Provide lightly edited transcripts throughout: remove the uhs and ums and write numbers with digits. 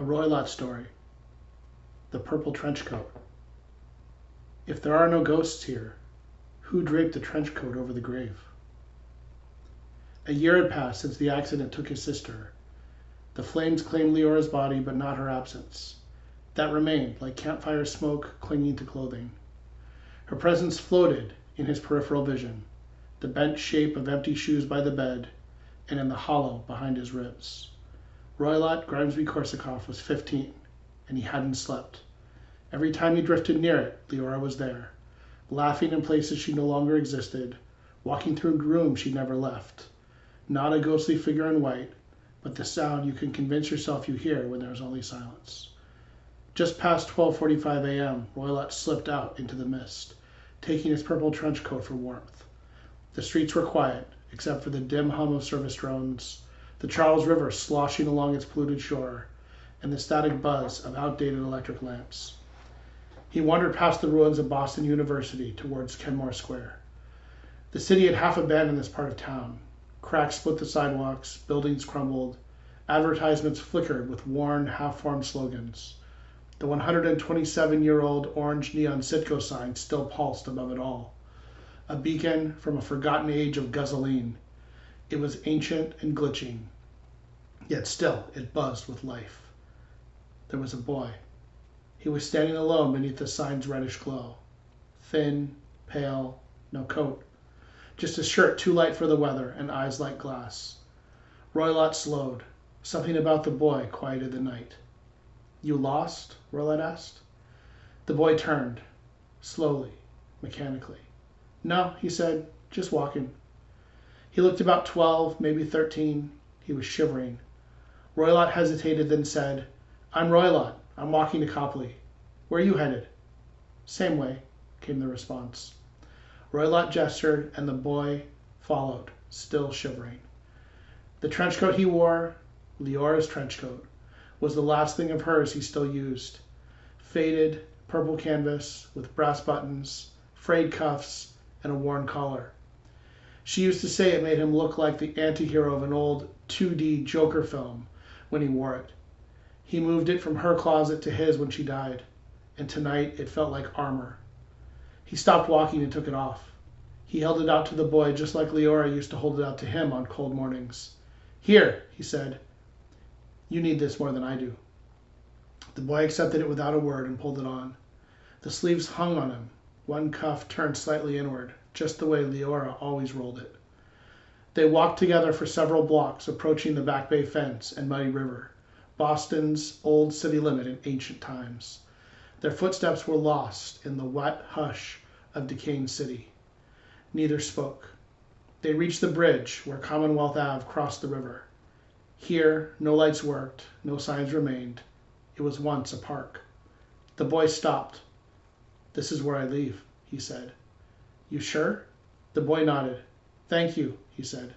Roylot story. The purple trench coat. If there are no ghosts here, who draped the trench coat over the grave? A year had passed since the accident took his sister. The flames claimed Leora's body, but not her absence. That remained, like campfire smoke clinging to clothing. Her presence floated in his peripheral vision, the bent shape of empty shoes by the bed, and in the hollow behind his ribs. Roylot Grimsby-Korsakov was 15, and he hadn't slept. Every time he drifted near it, Leora was there, laughing in places she no longer existed, walking through rooms she never left. Not a ghostly figure in white, but the sound you can convince yourself you hear when there is only silence. Just past 12:45 a.m., Roylot slipped out into the mist, taking his purple trench coat for warmth. The streets were quiet, except for the dim hum of service drones, the Charles River sloshing along its polluted shore, and the static buzz of outdated electric lamps. He wandered past the ruins of Boston University towards Kenmore Square. The city had half abandoned this part of town. Cracks split the sidewalks, buildings crumbled, advertisements flickered with worn, half-formed slogans. The 127-year-old orange neon Citgo sign still pulsed above it all, a beacon from a forgotten age of gasoline. It was ancient and glitching, yet still it buzzed with life. There was a boy. He was standing alone beneath the sign's reddish glow. Thin, pale, no coat. Just a shirt too light for the weather and eyes like glass. Roylot slowed. Something about the boy quieted the night. "You lost?" Roylot asked. The boy turned, slowly, mechanically. "No," he said, "just walking." He looked about 12, maybe 13. He was shivering. Roylot hesitated, then said, "I'm Roylot. I'm walking to Copley. Where are you headed?" "Same way," came the response. Roylot gestured, and the boy followed, still shivering. The trench coat he wore, Leora's trench coat, was the last thing of hers he still used. Faded, purple canvas with brass buttons, frayed cuffs, and a worn collar. She used to say it made him look like the anti-hero of an old 2D Joker film when he wore it. He moved it from her closet to his when she died, and tonight it felt like armor. He stopped walking and took it off. He held it out to the boy just like Leora used to hold it out to him on cold mornings. "Here," he said. "You need this more than I do." The boy accepted it without a word and pulled it on. The sleeves hung on him, one cuff turned slightly inward, just the way Leora always rolled it. They walked together for several blocks, approaching the Back Bay fence and Muddy River, Boston's old city limit in ancient times. Their footsteps were lost in the wet hush of decaying city. Neither spoke. They reached the bridge where Commonwealth Ave crossed the river. Here, no lights worked, no signs remained. It was once a park. The boy stopped. "This is where I leave," he said. "You sure?" The boy nodded. "Thank you," he said,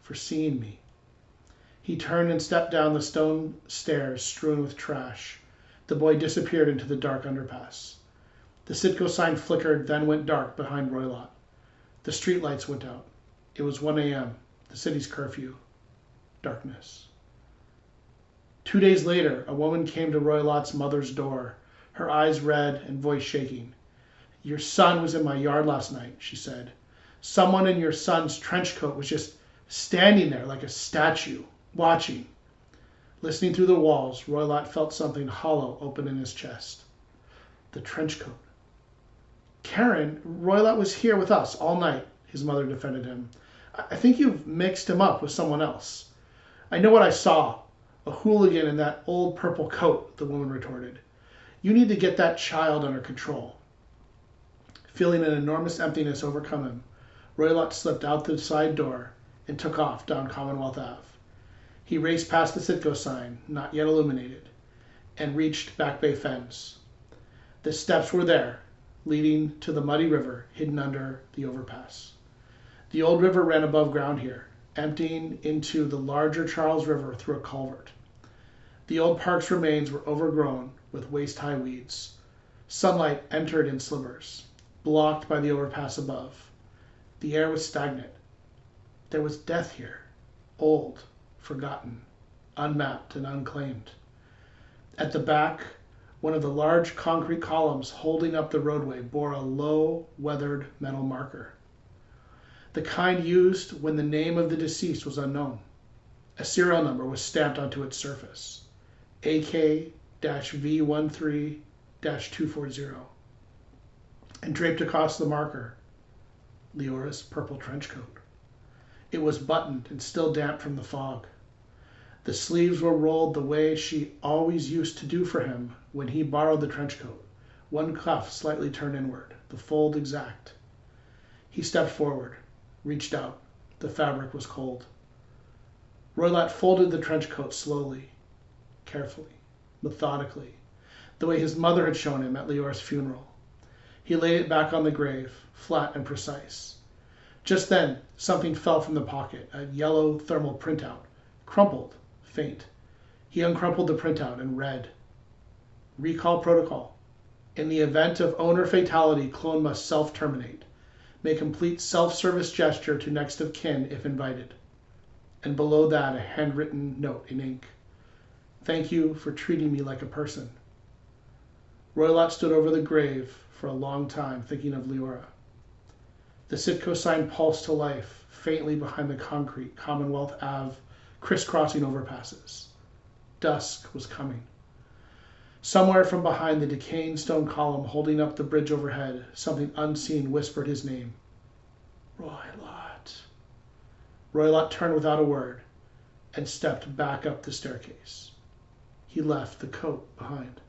"for seeing me." He turned and stepped down the stone stairs strewn with trash. The boy disappeared into the dark underpass. The Citgo sign flickered, then went dark behind Roylot. The streetlights went out. It was 1 a.m., the city's curfew. Darkness. 2 days later, a woman came to Roylot's mother's door, her eyes red and voice shaking. "Your son was in my yard last night," she said. "Someone in your son's trench coat was just standing there like a statue, watching." Listening through the walls, Roylot felt something hollow open in his chest. The trench coat. "Karen, Roylot was here with us all night," his mother defended him. "I think you've mixed him up with someone else." "I know what I saw. A hooligan in that old purple coat," the woman retorted. "You need to get that child under control." Feeling an enormous emptiness overcome him, Roylot slipped out the side door and took off down Commonwealth Ave. He raced past the Citgo sign, not yet illuminated, and reached Back Bay Fence. The steps were there, leading to the muddy river hidden under the overpass. The old river ran above ground here, emptying into the larger Charles River through a culvert. The old park's remains were overgrown with waist-high weeds. Sunlight entered in slivers, blocked by the overpass above. The air was stagnant. There was death here, old, forgotten, unmapped and unclaimed. At the back, one of the large concrete columns holding up the roadway bore a low, weathered metal marker, the kind used when the name of the deceased was unknown. A serial number was stamped onto its surface, AK-V13-240, and draped across the marker, Leora's purple trench coat. It was buttoned and still damp from the fog. The sleeves were rolled the way she always used to do for him when he borrowed the trench coat, one cuff slightly turned inward, the fold exact. He stepped forward, reached out. The fabric was cold. Roylot folded the trench coat slowly, carefully, methodically, the way his mother had shown him at Leora's funeral. He laid it back on the grave, flat and precise. Just then, something fell from the pocket, a yellow thermal printout, crumpled, faint. He uncrumpled the printout and read, "Recall protocol. In the event of owner fatality, clone must self-terminate. May complete self-service gesture to next of kin if invited." And below that, a handwritten note in ink. "Thank you for treating me like a person." Roylot stood over the grave for a long time, thinking of Leora. The Sitco sign pulsed to life, faintly behind the concrete Commonwealth Ave crisscrossing overpasses. Dusk was coming. Somewhere from behind the decaying stone column holding up the bridge overhead, something unseen whispered his name. Roylot. Roylot turned without a word and stepped back up the staircase. He left the coat behind.